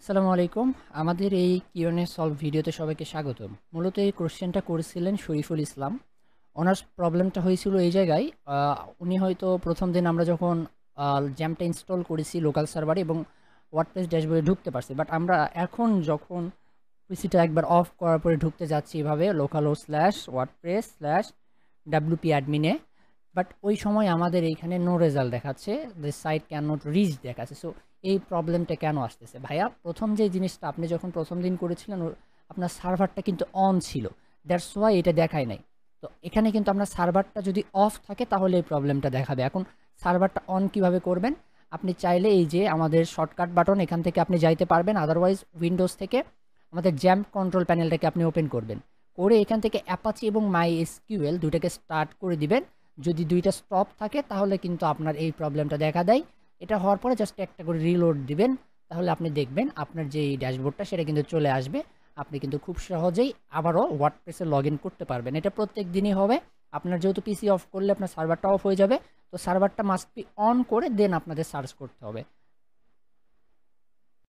আসসালামু আলাইকুম। আমাদের এই কিউএনএ সলভ ভিডিওতে সবাইকে স্বাগতম। মূলত এই কোশ্চেনটা করেছিলেন শরীফুল ইসলাম। ওনার প্রবলেমটা হয়েছিল এই জায়গায়, উনি হয়তো প্রথম দিন আমরা যখন জ্যামটা ইনস্টল করেছি লোকাল সার্ভারে এবং ওয়ার্ডপ্রেস ড্যাশবোর্ডে ঢুকতে পারছি, বাট আমরা এখন যখন পিসিটা একবার অফ করার পরে ঢুকতে যাচ্ছি এভাবে লোকাল ও স্ল্যাশ ওয়ার্ডপ্রেস স্ল্যাশ ডাব্লিউপি অ্যাডমিনে, বাট ওই সময় আমাদের এইখানে নো রেজাল্ট দেখাচ্ছে, the site can not reach দেখাচ্ছে। সো এই প্রবলেমটা কেন আসতেছে ভাইয়া? প্রথম যে জিনিসটা আপনি যখন প্রথম দিন করেছিলেন আপনার সার্ভারটা কিন্তু অন ছিল, দ্যাটস ওয়াই এটা দেখায় নাই। তো এখানে কিন্তু আপনার সার্ভারটা যদি অফ থাকে তাহলে এই প্রবলেমটা দেখাবে। এখন সার্ভারটা অন কিভাবে করবেন? আপনি চাইলে এই যে আমাদের শর্টকাট বাটন, এখান থেকে আপনি যাইতে পারবেন, আদারওয়াইজ উইন্ডোজ থেকে আমাদের জ্যাম্প কন্ট্রোল প্যানেলটাকে আপনি ওপেন করবেন, করে এখান থেকে অ্যাপাচি এবং মাই এসকিউএল দুইটাকে স্টার্ট করে দিবেন। যদি দুইটা স্টপ থাকে তাহলে কিন্তু আপনার এই প্রবলেমটা দেখা দেয়। এটা হওয়ার পরে জাস্ট একটা করে রিলোড দিবেন, তাহলে আপনি দেখবেন আপনার যে এই ড্যাশবোর্ডটা সেটা কিন্তু চলে আসবে। আপনি কিন্তু খুব সহজেই আবারও ওয়ার্ডপ্রেসে লগ ইন করতে পারবেন। এটা প্রত্যেক দিনই হবে। আপনার যেহেতু পিসি অফ করলে আপনার সার্ভারটা অফ হয়ে যাবে, তো সার্ভারটা মাস্ট বি অন করে দেন আপনাদের সার্চ করতে হবে।